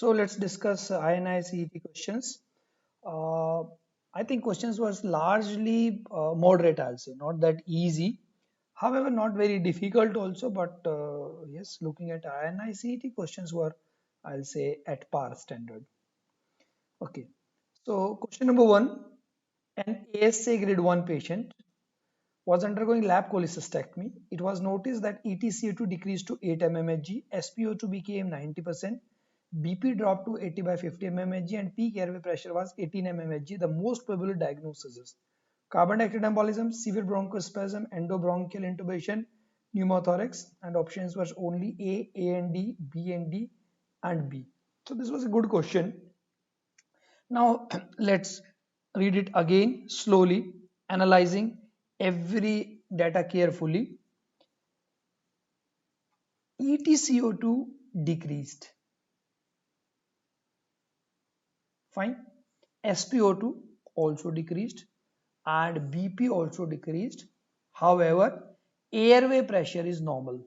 Let's discuss INI CET questions. Uh, I think questions was largely moderate, I'll say, not that easy. However, not very difficult also, but yes, looking at INI CET questions were, I'll say, at par standard. Okay, so question number one, an ASA grade 1 patient was undergoing lab cholecystectomy. It was noticed that EtCO2 decreased to 8 mmHg, SpO2 became 90%, BP dropped to 80 by 50 mmHg, and peak airway pressure was 18 mmHg. The most probable diagnosis is carbon dioxide embolism, severe bronchospasm, endobronchial intubation, pneumothorax, and options were only A and D, B and D, and B. So this was a good question. Now let's read it again slowly, analyzing every data carefully. EtCO2 decreased. Fine. SpO2 also decreased and BP also decreased. However, airway pressure is normal.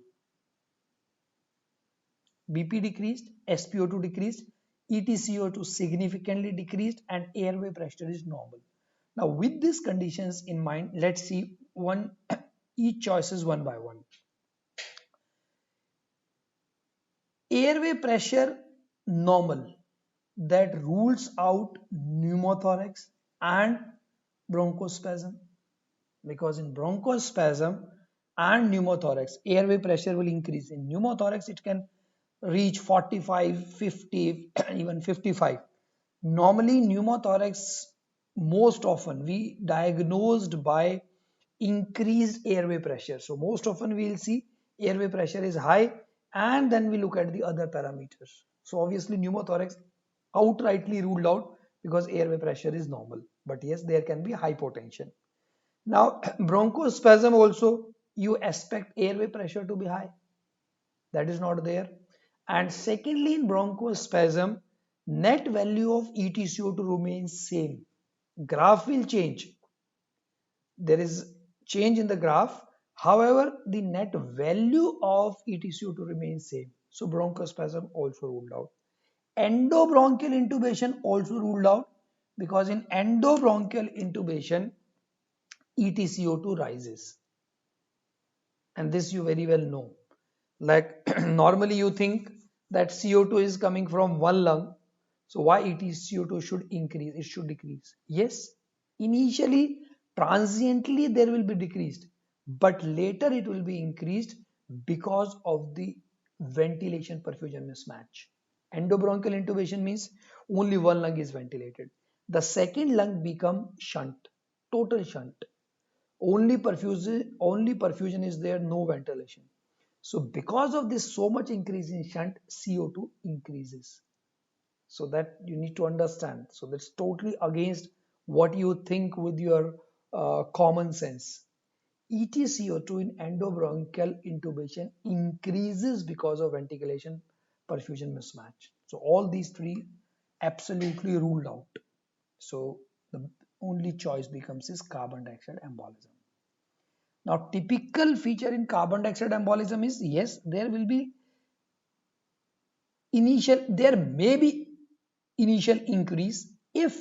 BP decreased, SpO2 decreased, EtCO2 significantly decreased, and airway pressure is normal. Now, with these conditions in mind, let's see one each choices one by one. Airway pressure normal, that rules out pneumothorax and bronchospasm, because in bronchospasm and pneumothorax airway pressure will increase. In pneumothorax it can reach 45, 50, even 55. Normally pneumothorax, most often we diagnosed by increased airway pressure. So most often we will see airway pressure is high, and then we look at the other parameters. So obviously pneumothorax outrightly ruled out because airway pressure is normal. But yes, there can be hypotension. Now bronchospasm also, you expect airway pressure to be high. That is not there. And secondly, in bronchospasm, net value of EtCO2 remains same. Graph will change. There is change in the graph. However, the net value of EtCO2 remains same. So bronchospasm also ruled out. Endobronchial intubation also ruled out, because in endobronchial intubation, EtCO2 rises. And this you very well know. Like normally you think that CO2 is coming from one lung, so why it is CO2 should increase, it should decrease? Yes, initially transiently there will be decreased, but later it will be increased because of the ventilation perfusion mismatch. Endobronchial intubation means only one lung is ventilated, the second lung become shunt, total shunt. Only perfusion is there, no ventilation. So because of this so much increase in shunt, CO2 increases. So that you need to understand. So that's totally against what you think with your common sense. EtCO2 in endobronchial intubation increases because of ventilation perfusion mismatch. So all these three absolutely ruled out. So the only choice becomes is carbon dioxide embolism. Now, typical feature in carbon dioxide embolism is, yes, there may be initial increase if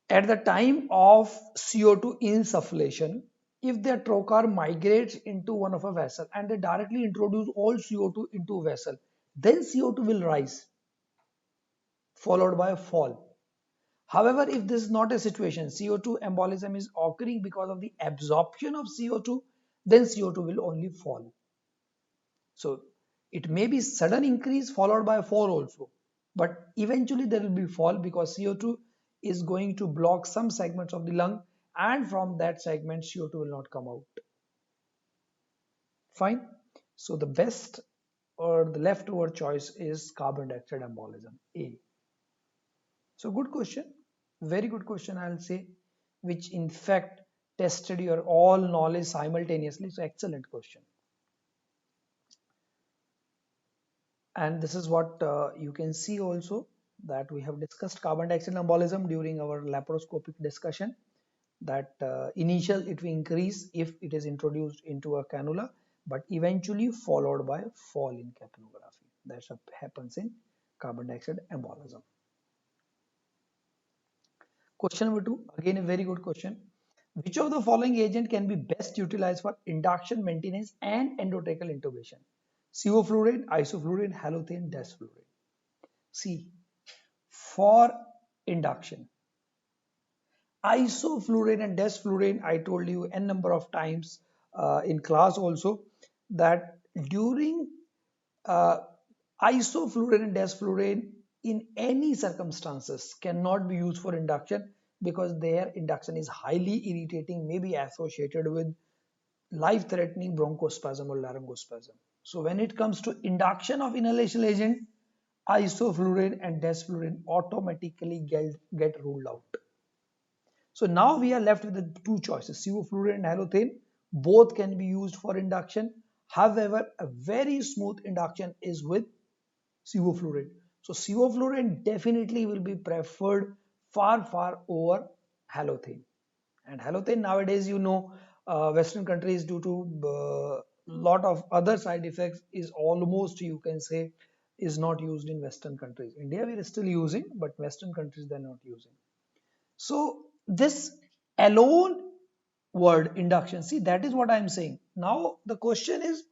at the time of CO2 insufflation, if the trocar migrates into one of a vessel and they directly introduce all CO2 into a vessel, then CO2 will rise followed by a fall. However, if this is not a situation, CO2 embolism is occurring because of the absorption of CO2, then CO2 will only fall. So it may be sudden increase followed by a fall also, but eventually there will be fall because CO2 is going to block some segments of the lung, and from that segment CO2 will not come out. Fine. So the best or the leftover choice is carbon dioxide embolism, A. So good question, very good question, I'll say, which in fact tested your all knowledge simultaneously. So excellent question. And this is what you can see also, that we have discussed carbon dioxide embolism during our laparoscopic discussion, that initial it will increase if it is introduced into a cannula, but eventually followed by fall in capnography. That happens in carbon dioxide embolism. Question number two, again a very good question. Which of the following agent can be best utilized for induction, maintenance, and endotracheal intubation? Sevoflurane, isoflurane, halothane, desflurane. See, for induction, isoflurane and desflurane, I told you n number of times in class also that during uh, isoflurane and desflurane in any circumstances cannot be used for induction because their induction is highly irritating, may be associated with life-threatening bronchospasm or laryngospasm. So when it comes to induction of inhalation agent, isoflurane and desflurane automatically get ruled out. So now we are left with the two choices, sevoflurane and halothane. Both can be used for induction. However, a very smooth induction is with sevoflurane. So sevoflurane definitely will be preferred far over halothane. And halothane nowadays, Western countries due to lot of other side effects is almost, you can say, is not used in Western countries. India we are still using, but Western countries they're not using. So this alone word induction, see that is what I'm saying. Now the question is,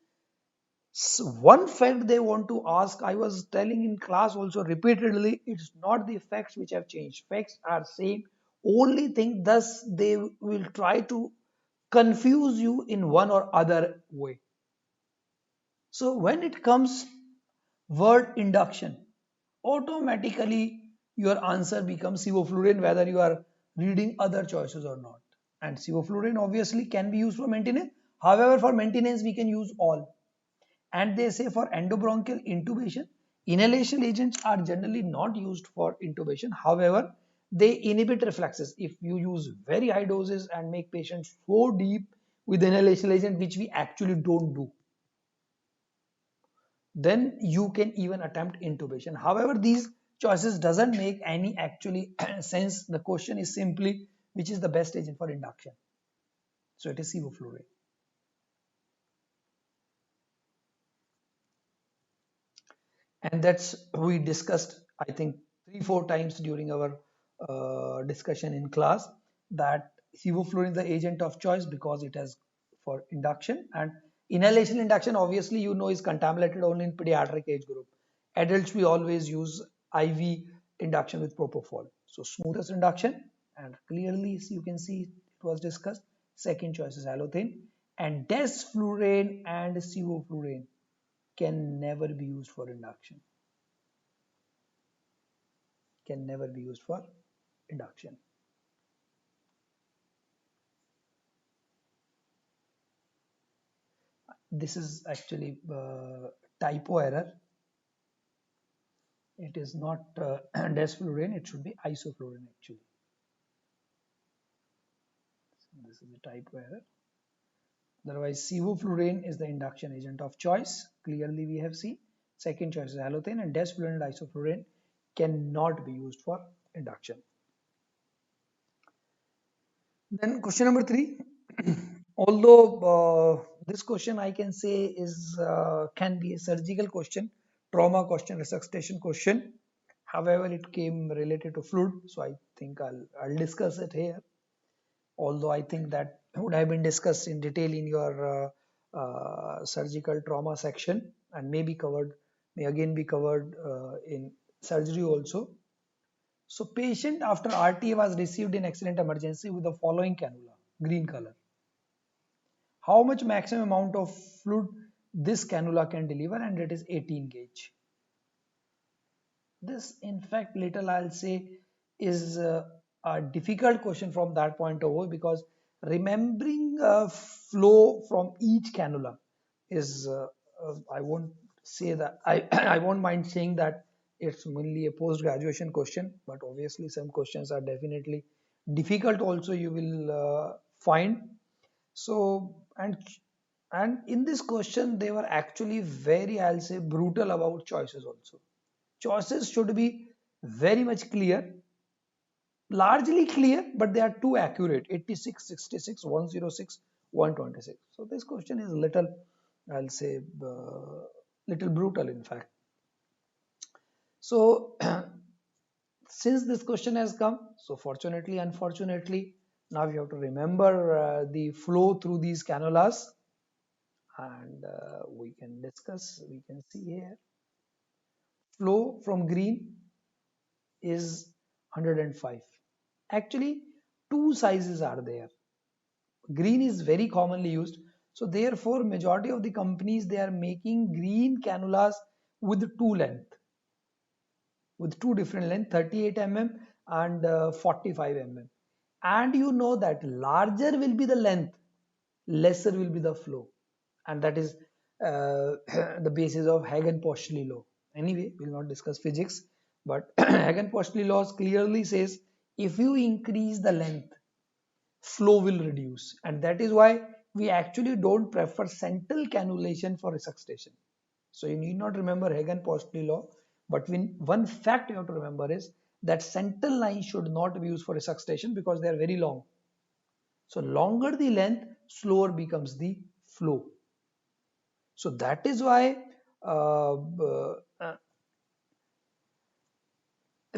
one fact they want to ask, I was telling in class also repeatedly, it's not the facts which have changed. Facts are same. Only thing thus they will try to confuse you in one or other way. So when it comes word induction, automatically your answer becomes sevoflurane whether you are reading other choices or not. And sevoflurane obviously can be used for maintenance. However, for maintenance we can use all. And they say for endobronchial intubation, inhalation agents are generally not used for intubation. However, they inhibit reflexes. If you use very high doses and make patients so deep with inhalation agent, which we actually don't do, then you can even attempt intubation. However, these choices doesn't make any actually sense. The question is simply which is the best agent for induction. So it is sevoflurane. And that's we discussed, I think, 3-4 times during our discussion in class that sevoflurane is the agent of choice because it has for induction, and inhalation induction obviously is contaminated only in pediatric age group. Adults we always use IV induction with propofol. So smoothest induction, and clearly you can see it was discussed. Second choice is halothane, and desflurane and sevoflurane can never be used for induction. Can never be used for induction. This is actually typo error. It is not desflurane, it should be isoflurane actually. This is a typo error. Otherwise, sevoflurane is the induction agent of choice. Clearly we have seen. Second choice is halothane, and desflurane and isoflurane cannot be used for induction. Then question number 3. Although this question I can say is can be a surgical question, trauma question, resuscitation question. However, it came related to fluid, so I think I'll discuss it here. Although I think that would have been discussed in detail in your surgical trauma section and may again be covered in surgery also. So patient after RTA was received in accident emergency with the following cannula, green color. How much maximum amount of fluid this cannula can deliver, and it is 18 gauge. This in fact little I'll say is a difficult question from that point of view, because remembering flow from each cannula is I won't say that I won't mind saying that it's mainly a post graduation question, but obviously some questions are definitely difficult also you will find. So and in this question they were actually very, I'll say, brutal about choices also. Choices should be very much clear, largely clear, but they are too accurate. 86, 66, 106, 126. So this question is little, I'll say, little brutal in fact. So since this question has come, so fortunately, unfortunately, now you have to remember the flow through these cannulas, and we can discuss. We can see here flow from green is 105. Actually, two sizes are there. Green is very commonly used, so therefore majority of the companies they are making green cannulas with two length, with two different length, 38 mm and 45 mm. And you know that larger will be the length, lesser will be the flow, and that is the basis of Hagen-Poiseuille law. Anyway, we'll not discuss physics, but Hagen-Poiseuille laws clearly says if you increase the length, flow will reduce, and that is why we actually don't prefer central cannulation for resuscitation. So you need not remember Hagen-Poiseuille law, but one fact you have to remember is that central line should not be used for resuscitation because they are very long. So longer the length, slower becomes the flow. So that is why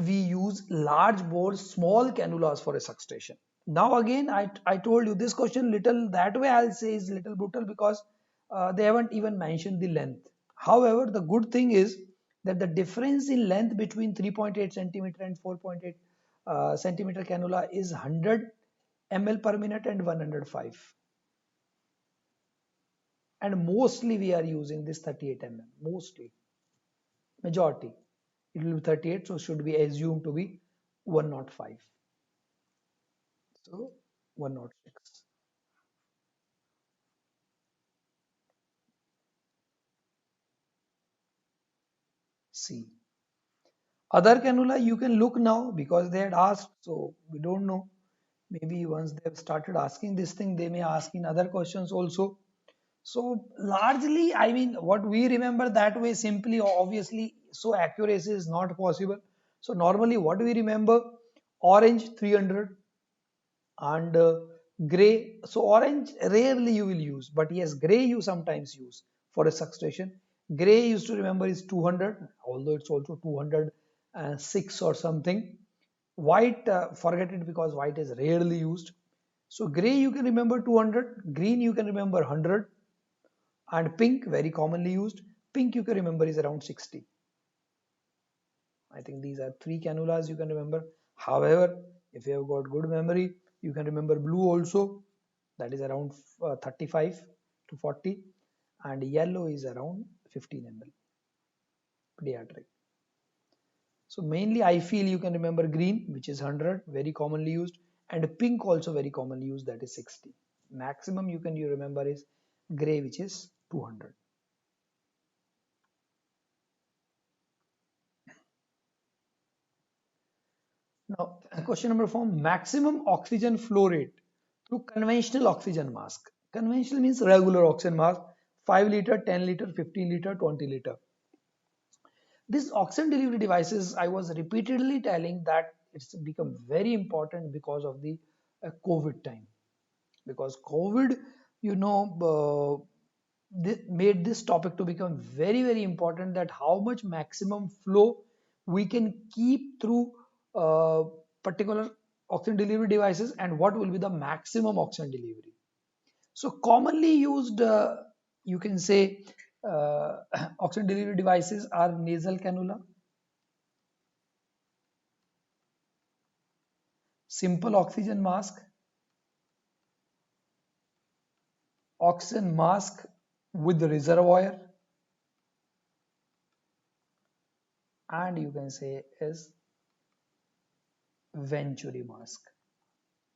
we use large bore small cannulas for resuscitation. Now again, I told you this question little that way I'll say is little brutal because they haven't even mentioned the length. However, the good thing is that the difference in length between 3.8 centimeter and 4.8 centimeter cannula is 100 ml per minute and 105. And mostly we are using this 38 mm, mostly, majority. It will be 38, so should be assumed to be 105. So 106. C. Other cannula you can look now because they had asked, so we don't know. Maybe once they have started asking this thing, they may ask in other questions also. So largely, I mean, what we remember that way simply, obviously, so accuracy is not possible. So normally, what we remember, orange 300 and gray. So orange rarely you will use, but yes, gray you sometimes use for a substation. Gray used to remember is 200, although it's also 206 or something. White, forget it because white is rarely used. So gray you can remember 200, green you can remember 100, and pink very commonly used. Pink you can remember is around 60. I think these are three cannulas you can remember. However, if you have got good memory, you can remember blue also, that is around 35 to 40, and yellow is around 15 ml pediatric. So mainly I feel you can remember green, which is 100, very commonly used, and pink also very commonly used, that is 60. Maximum you remember is gray, which is 200. Now, question number 4, maximum oxygen flow rate through conventional oxygen mask. Conventional means regular oxygen mask, 5 liter, 10 liter, 15 liter, 20 liter. These oxygen delivery devices, I was repeatedly telling that it's become very important because of the COVID time. Because COVID, you know, made this topic to become very, very important, that how much maximum flow we can keep through particular oxygen delivery devices and what will be the maximum oxygen delivery. So commonly used, you can say, oxygen delivery devices are nasal cannula, simple oxygen mask, oxygen mask with reservoir, and you can say is Venturi mask.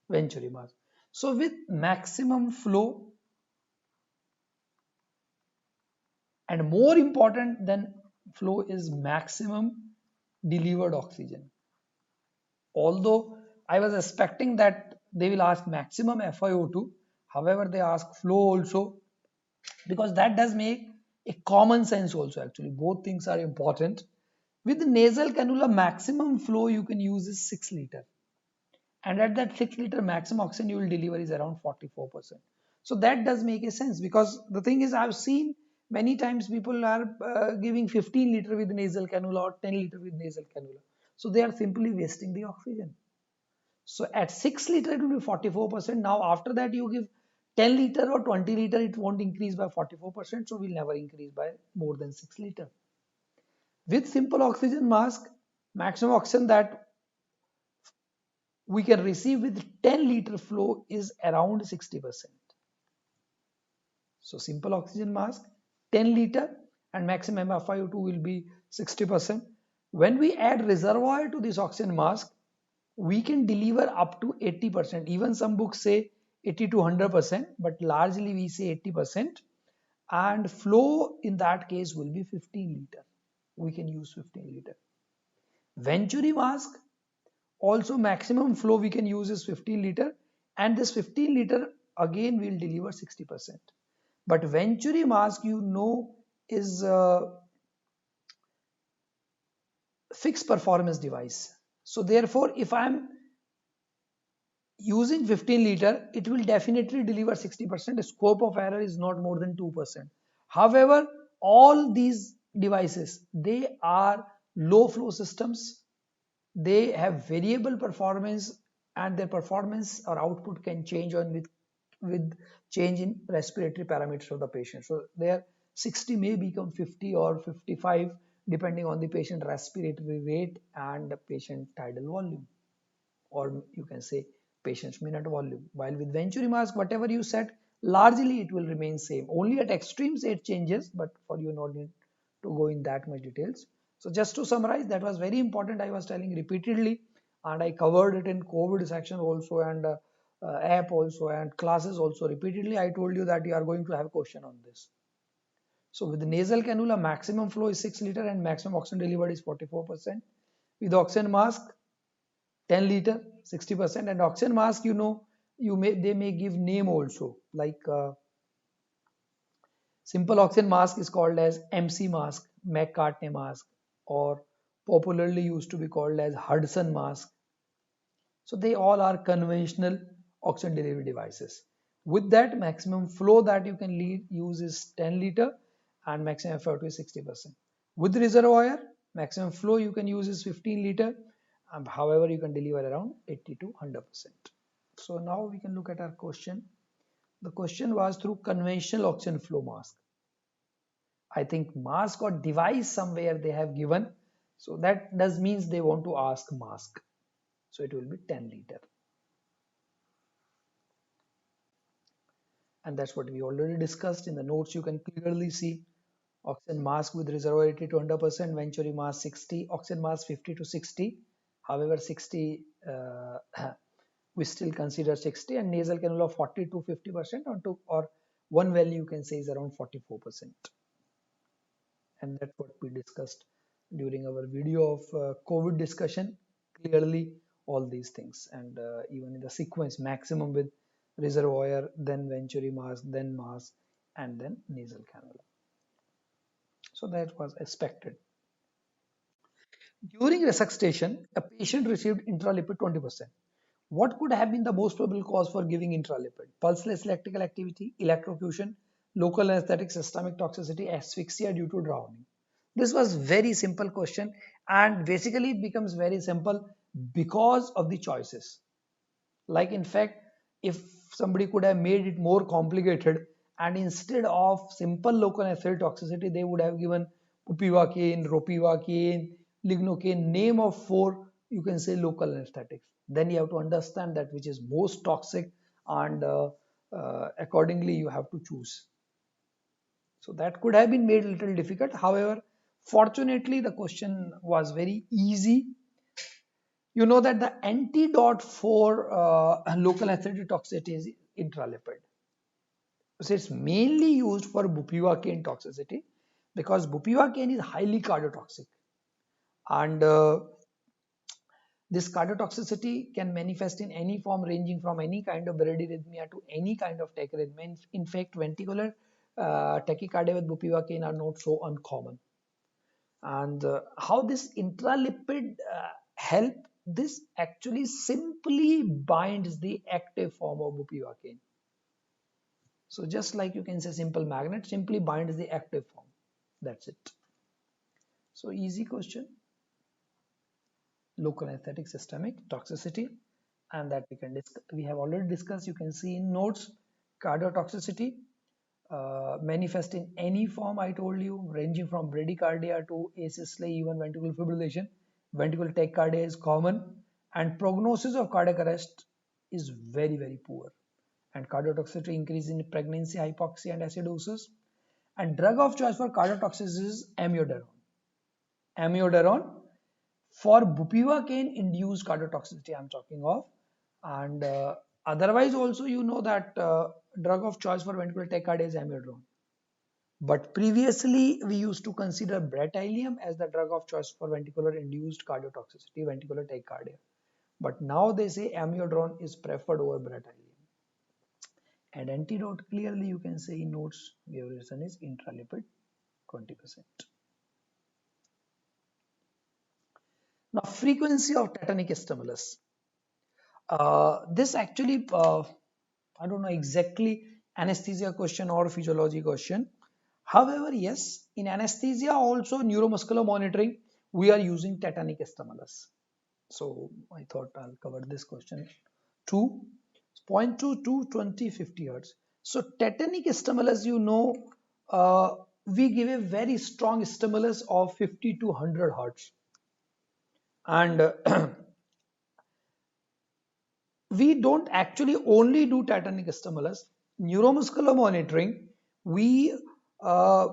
Venturi mask. So with maximum flow, and more important than flow is maximum delivered oxygen. Although I was expecting that they will ask maximum FiO2, however they ask flow also, because that does make a common sense also. Actually both things are important. With the nasal cannula, maximum flow you can use is 6 liter, and at that 6 liter maximum oxygen you will deliver is around 44%. So that does make a sense, because the thing is I've seen Many times people are giving 15 liter with nasal cannula or 10 liter with nasal cannula. So they are simply wasting the oxygen. So at 6 liter it will be 44%. Now after that you give 10 liter or 20 liter, it won't increase by 44%. So we'll never increase by more than 6 liter. With simple oxygen mask, maximum oxygen that we can receive with 10 liter flow is around 60%. So simple oxygen mask 10 liter and maximum FiO2 will be 60%. When we add reservoir to this oxygen mask, we can deliver up to 80%. Even some books say 80 to 100%, but largely we say 80%. And flow in that case will be 15 liter. We can use 15 liter. Venturi mask, also maximum flow we can use is 15 liter, and this 15 liter again will deliver 60%. But Venturi mask, you know, is a fixed performance device. So therefore, if I'm using 15 liter, it will definitely deliver 60%. The scope of error is not more than 2%. However, all these devices, they are low flow systems. They have variable performance, and their performance or output can change on with change in respiratory parameters of the patient. So their 60 may become 50 or 55 depending on the patient respiratory rate and the patient tidal volume, or you can say patient's minute volume. While with Venturi mask, whatever you set, largely it will remain same. Only at extremes it changes, but for you not need to go in that much details. So just to summarize, that was very important. I was telling repeatedly, and I covered it in COVID section also, and app also, and classes also repeatedly. I told you that you are going to have question on this. So with the nasal cannula, maximum flow is 6 liter and maximum oxygen delivered is 44%. With oxygen mask, 10 liter, 60%. And oxygen mask, you know, they may give name also, like simple oxygen mask is called as MC mask, McCartney mask, or popularly used to be called as Hudson mask. So they all are conventional oxygen delivery devices. With that, maximum flow that you can use is 10 liter and maximum FiO2 is 60%. With reservoir, maximum flow you can use is 15 liter. However, you can deliver around 80 to 100%. So now we can look at our question. The question was through conventional oxygen flow mask. I think mask or device somewhere they have given. So that does means they want to ask mask. So it will be 10 liter. And that's what we already discussed. In the notes you can clearly see oxygen mask with reservoir 80 to 100%, Venturi mask 60, oxygen mask 50 to 60. However, 60 we still consider 60, and nasal cannula 40 to 50%, or one value you can say is around 44%. And that's what we discussed during our video of COVID discussion. Clearly all these things, and even in the sequence, maximum with reservoir, then Venturi mask, then mask, and then nasal cannula. So that was expected. During resuscitation, a patient received intralipid 20%. What could have been the most probable cause for giving intralipid? Pulseless electrical activity, electrocution, local anesthetic, systemic toxicity, asphyxia due to drowning. This was very simple question, and basically it becomes very simple because of the choices. Like in fact, if somebody could have made it more complicated, and instead of simple local anesthetic toxicity, they would have given bupivacaine, ropivacaine, lignocaine, name of 4, you can say local anesthetics. Then you have to understand that which is most toxic, and accordingly you have to choose. So that could have been made a little difficult. However, fortunately the question was very easy. You know that the antidote for local anesthetic toxicity is intralipid. So it's mainly used for bupivacaine toxicity, because bupivacaine is highly cardiotoxic, and this cardiotoxicity can manifest in any form, ranging from any kind of bradyarrhythmia to any kind of tachyarrhythmia. In fact, ventricular tachycardia with bupivacaine are not so uncommon. And how this intralipid help? This actually simply binds the active form of bupivacaine. So just like you can say simple magnet simply binds the active form. That's it. So easy question. Local anesthetic systemic toxicity, and that we have already discussed. You can see in notes cardiotoxicity manifest in any form. I told you, ranging from bradycardia to asystole, even ventricular fibrillation. Ventricular tachycardia is common, and prognosis of cardiac arrest is very poor. And cardiotoxicity increase in pregnancy, hypoxia, and acidosis. And drug of choice for cardiotoxicity is amiodarone. Amiodarone for bupivacaine induced cardiotoxicity I'm talking of, and otherwise also you know that drug of choice for ventricular tachycardia is amiodarone. But previously we used to consider bretylium as the drug of choice for ventricular induced cardiotoxicity, ventricular tachycardia. But now they say amiodarone is preferred over bretylium. And antidote, clearly you can say in notes we have written is intralipid 20%. Now frequency of tetanic stimulus. This actually, I don't know exactly anesthesia question or physiology question. However, yes, in anesthesia also neuromuscular monitoring, we are using tetanic stimulus. So I thought I'll cover this question too. 0.2 to 20, 50 hertz. So tetanic stimulus, you know, we give a very strong stimulus of 50 to 100 hertz. And we don't actually only do tetanic stimulus. Neuromuscular monitoring, we uh,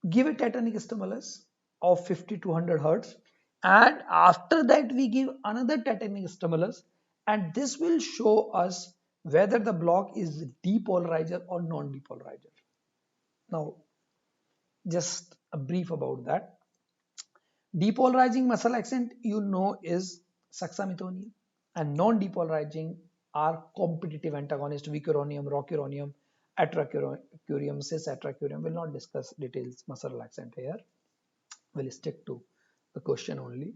give a tetanic stimulus of 50 to 100 hertz, and after that we give another tetanic stimulus, and this will show us whether the block is depolarizer or non-depolarizer. Now, just a brief about that. Depolarizing muscle accent, you know, is suxamethonium, and non-depolarizing are competitive antagonists, vicuronium, rocuronium, atracurium, cis-atracurium. We'll not discuss details muscle relaxant here. We'll stick to the question only.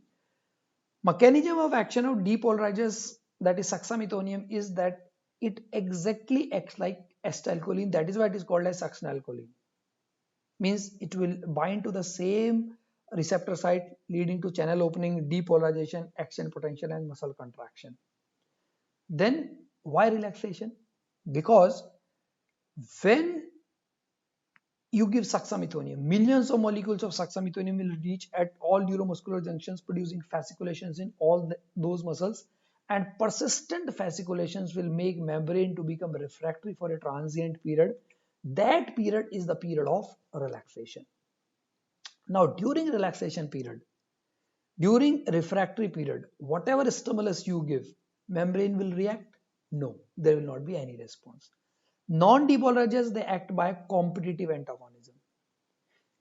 Mechanism of action of depolarizers, that is suxamethonium, is that it exactly acts like acetylcholine. That is why it is called as succinylcholine. Means it will bind to the same receptor site, leading to channel opening, depolarization, action potential, and muscle contraction. Then why relaxation? Because when you give suxamethonium, millions of molecules of suxamethonium will reach at all neuromuscular junctions, producing fasciculations in all those muscles, and persistent fasciculations will make membrane to become refractory for a transient period. That period is the period of relaxation. Now during relaxation period, during refractory period, whatever stimulus you give, membrane will react? No, there will not be any response. Non-depolarizers, they act by competitive antagonism.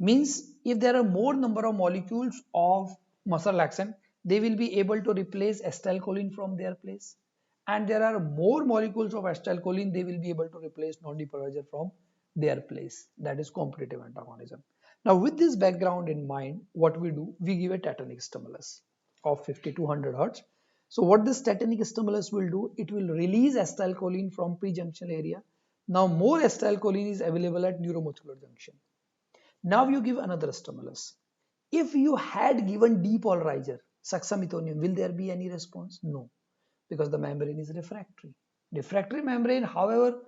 Means if there are more number of molecules of muscle relaxant, they will be able to replace acetylcholine from their place. And there are more molecules of acetylcholine, they will be able to replace non-depolarizer from their place. That is competitive antagonism. Now with this background in mind, what we do, we give a tetanic stimulus of 50 to 100 hertz. So what this tetanic stimulus will do, it will release acetylcholine from pre-junction area. Now more acetylcholine is available at neuromuscular junction. Now you give another stimulus. If you had given depolarizer, suxamethonium, will there be any response? No, because the membrane is refractory. Refractory membrane, however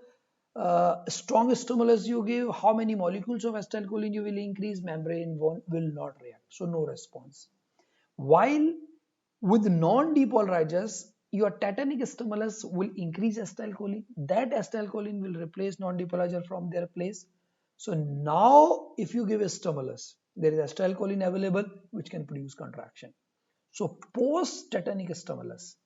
strong stimulus you give, how many molecules of acetylcholine you will increase, membrane will not react. So no response. While with non-depolarizers, your tetanic stimulus will increase acetylcholine. That acetylcholine will replace non-depolarizer from their place. So now if you give a stimulus, there is acetylcholine available which can produce contraction. So post-tetanic stimulus,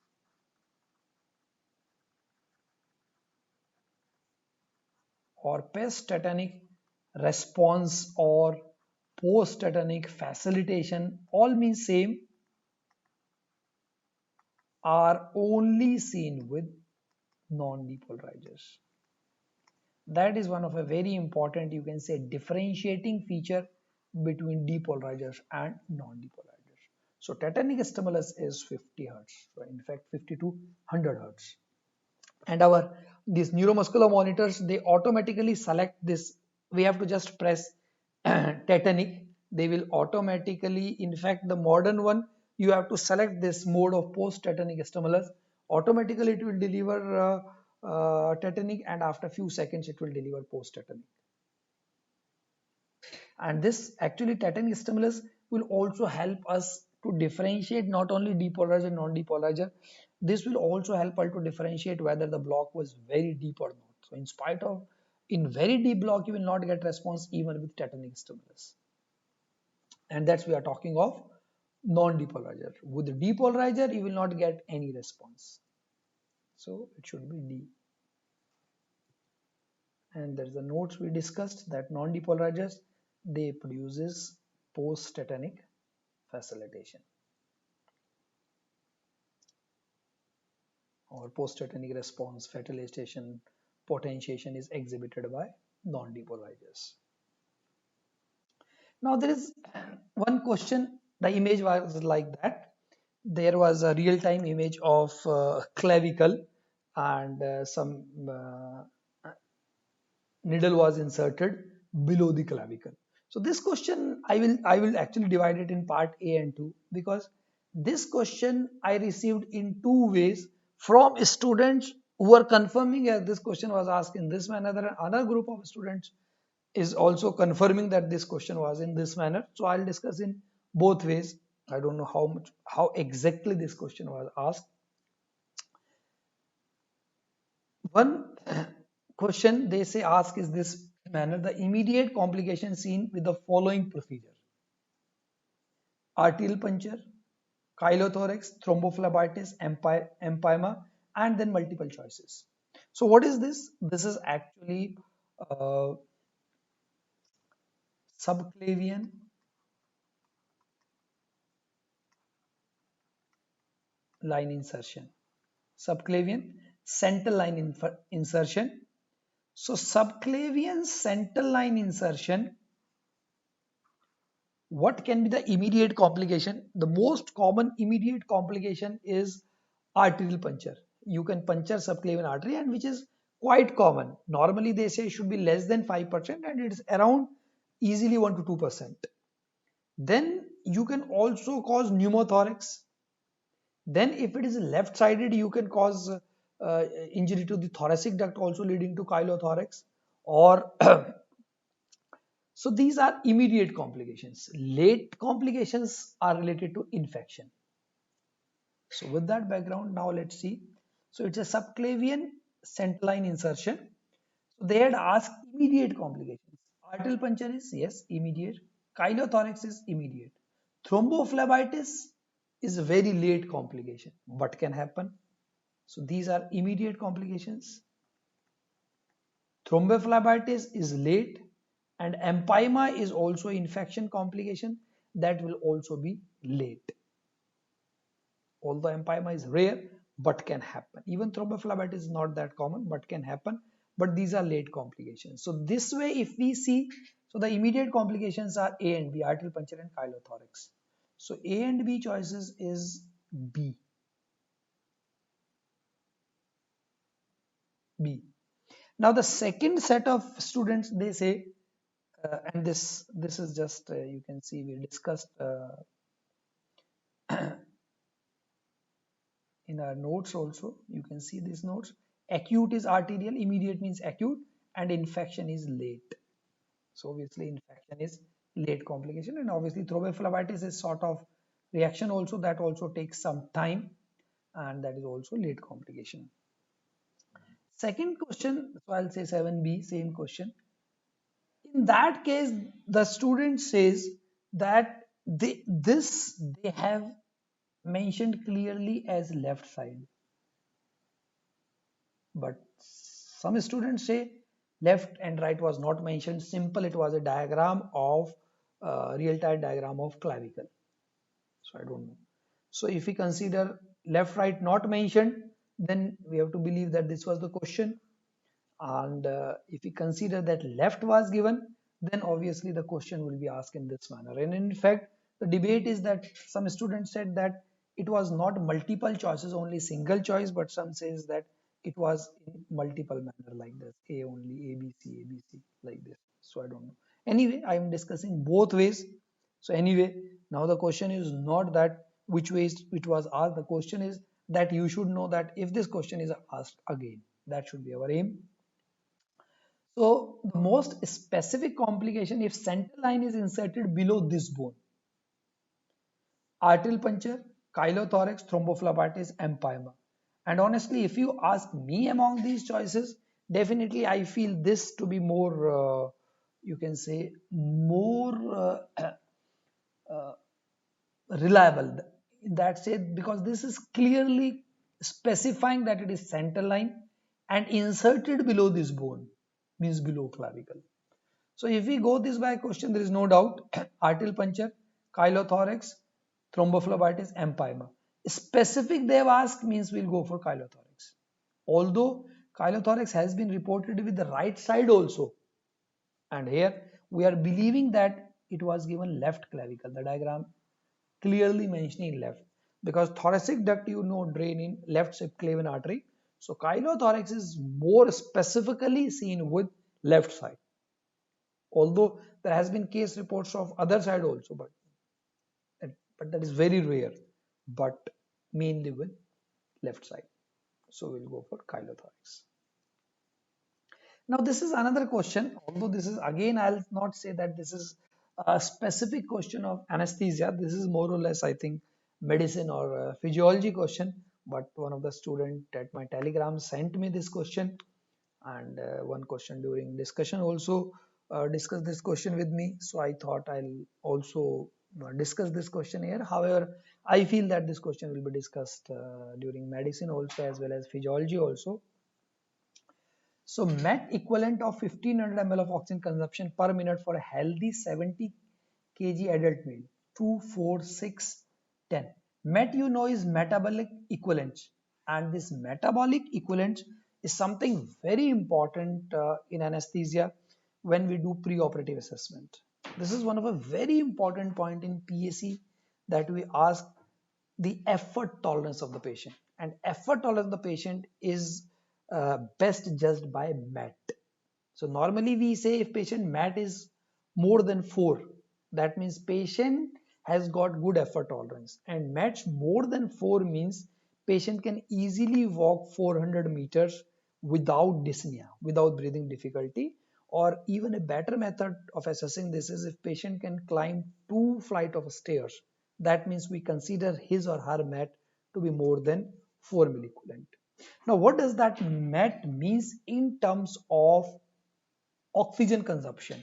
or post-tetanic response or post-tetanic facilitation, all means same, are only seen with non-depolarizers. That is one of a very important, you can say, differentiating feature between depolarizers and non-depolarizers. So tetanic stimulus is 50 hertz. So in fact 50 to 100 hertz. And our these neuromuscular monitors, they automatically select this. We have to just press tetanic. They will automatically, in fact, the modern one, you have to select this mode of post-tetanic stimulus. Automatically, it will deliver tetanic, and after few seconds, it will deliver post-tetanic. And this actually tetanic stimulus will also help us to differentiate not only depolarizer and non-depolarizer. This will also help us to differentiate whether the block was very deep or not. So in spite of in very deep block, you will not get response even with tetanic stimulus. And that's we are talking of non-depolarizer. With depolarizer, you will not get any response. So it should be D. And there's the notes we discussed that non-depolarizers, they produces post-tetanic facilitation or post-tetanic response fatalization potentiation is exhibited by non-depolarizers. Now there is one question, the image was like that. There was a real-time image of clavicle and some needle was inserted below the clavicle. So this question I will actually divide it in part A and 2 because this question I received in two ways from students who are confirming as this question was asked in this manner. Another group of students is also confirming that this question was in this manner. So I'll discuss in both ways. I don't know how exactly this question was asked. One question they say ask is this manner: the immediate complication seen with the following procedure: arterial puncture, chylothorax, thrombophlebitis, empyema, and then multiple choices. So what is this? This is actually subclavian line insertion, subclavian central line insertion. So subclavian central line insertion, what can be the immediate complication? The most common immediate complication is arterial puncture. You can puncture subclavian artery, and which is quite common. Normally they say it should be less than 5% and it's around easily 1 to 2%. Then you can also cause pneumothorax. Then if it is left sided, you can cause injury to the thoracic duct also leading to chylothorax, or so these are immediate complications. Late complications are related to infection. So with that background, now let's see. So it's a subclavian central line insertion. So they had asked immediate complications. Arterial puncture is, yes, immediate. Chylothorax is immediate. Thrombophlebitis is a very late complication, but can happen. So these are immediate complications. Thrombophlebitis is late, and empyema is also infection complication that will also be late. Although empyema is rare, but can happen. Even thrombophlebitis is not that common, but can happen. But these are late complications. So this way, if we see, so the immediate complications are A and B, arterial puncture and chylothorax. So A and B choices is B. B. Now the second set of students, they say, and this is just you can see we discussed in our notes also. You can see these notes. Acute is arterial, immediate means acute, and infection is late. So obviously infection is late complication, and obviously thrombophlebitis is sort of reaction also that also takes some time, and that is also late complication. Second question, so I'll say 7B, same question. In that case, the student says that they have mentioned clearly as left side, but some students say left and right was not mentioned, simple it was a diagram of real-time diagram of clavicle. So I don't know. So if we consider left right not mentioned, then we have to believe that this was the question. And if we consider that left was given, then obviously the question will be asked in this manner. And in fact, the debate is that some students said that it was not multiple choices, only single choice, but some says that it was in multiple manner like this, A only, A, B, C, like this. So I don't know. Anyway, I am discussing both ways. So anyway, now the question is not that which ways it was asked. The question is that you should know that if this question is asked again, that should be our aim. So the most specific complication if central line is inserted below this bone, arterial puncture, chylothorax, thrombophlebitis, empyema. And honestly, if you ask me among these choices, definitely I feel this to be more, you can say, more uh, reliable. That's it, because this is clearly specifying that it is central line and inserted below this bone, means below clavicle. So if we go this by question, there is no doubt arterial puncture, chylothorax, thrombophlebitis, empyema. Specific they have asked means we'll go for chylothorax. Although chylothorax has been reported with the right side also, and here we are believing that it was given left clavicle. The diagram clearly mentioning left, because thoracic duct drain in left subclavian artery. So chylothorax is more specifically seen with left side, although there has been case reports of other side also, but that is very rare, but mainly with left side. So we'll go for chylothorax. Now this is another question, although this is again, I'll not say that this is a specific question of anesthesia. This is more or less, I think, medicine or physiology question. But one of the student at my telegram sent me this question, and one question during discussion also discussed this question with me. So I thought I'll also discuss this question here. However, I feel that this question will be discussed during medicine also, as well as physiology also. So MET equivalent of 1500 ml of oxygen consumption per minute for a healthy 70 kg adult male. 2, 4, 6, 10. MET is metabolic equivalent, and this metabolic equivalent is something very important in anesthesia when we do preoperative assessment. This is one of a very important point in PAC, that we ask the effort tolerance of the patient, and effort tolerance of the patient is best judged by MET. So normally we say if patient MET is more than 4, that means patient has got good effort tolerance, and MET more than 4 means patient can easily walk 400 meters without dyspnea, without breathing difficulty. Or even a better method of assessing this is if patient can climb 2 flight of stairs, that means we consider his or her MET to be more than 4 milliequivalent. Now what does that MET means in terms of oxygen consumption?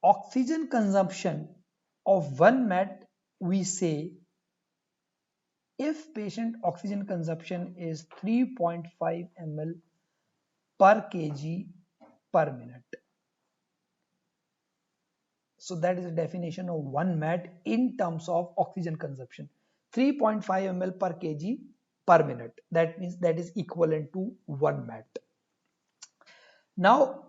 Oxygen consumption of 1 MET, we say if patient oxygen consumption is 3.5 ml per kg per minute. So that is the definition of 1 MET in terms of oxygen consumption. 3.5 ml per kg per minute. That means that is equivalent to 1 MET. Now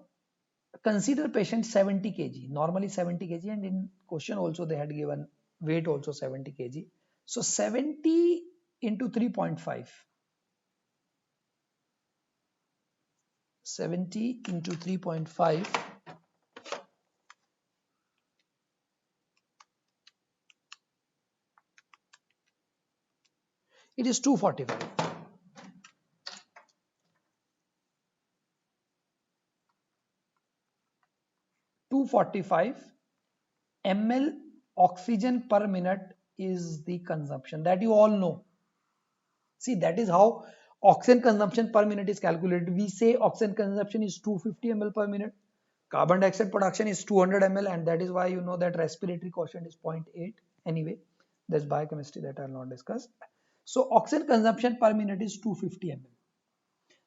consider patient 70 kg, normally 70 kg, and in question also they had given weight also 70 kg. So 70 into 3.5. 70 into 3.5. It is 245. 245 ml oxygen per minute is the consumption that you all know. See, that is how oxygen consumption per minute is calculated. We say oxygen consumption is 250 ml per minute. Carbon dioxide production is 200 ml, and that is why you know that respiratory quotient is 0.8. Anyway, that's biochemistry that I will not discuss. So oxygen consumption per minute is 250 ml.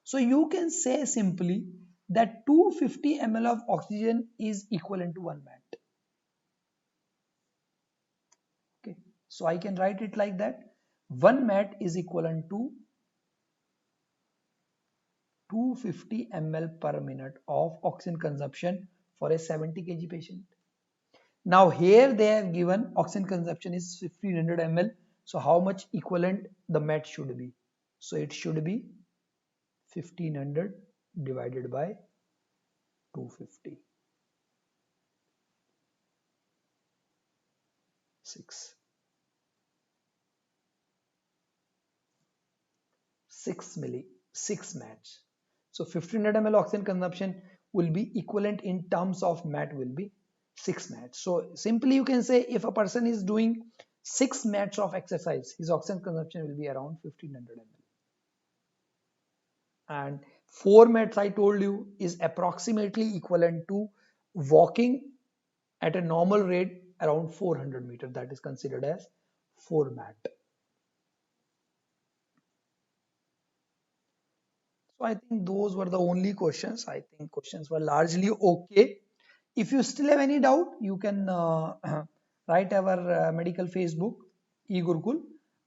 So you can say simply that 250 ml of oxygen is equivalent to 1 MET. Okay, so I can write it like that. 1 MET is equivalent to 250 ml per minute of oxygen consumption for a 70 kg patient. Now here they have given oxygen consumption is 1500 ml. So how much equivalent the MET should be? So it should be 1500 divided by 250. 6. 6 mats. So 1500 ml oxygen consumption will be equivalent in terms of mat will be 6 mats. So simply you can say if a person is doing 6 mats of exercise, his oxygen consumption will be around 1500 ml. And 4 mats I told you is approximately equivalent to walking at a normal rate around 400 meters. That is considered as 4 mat. So I think those were the only questions. I think questions were largely okay. If you still have any doubt, you can write our medical Facebook, eGurukul,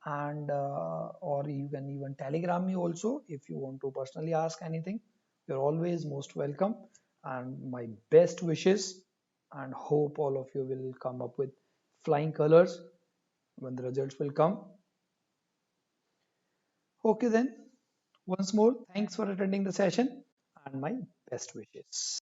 and or you can even telegram me also if you want to personally ask anything. You're always most welcome, and my best wishes, and hope all of you will come up with flying colors when the results will come. Okay then, once more, thanks for attending the session and my best wishes.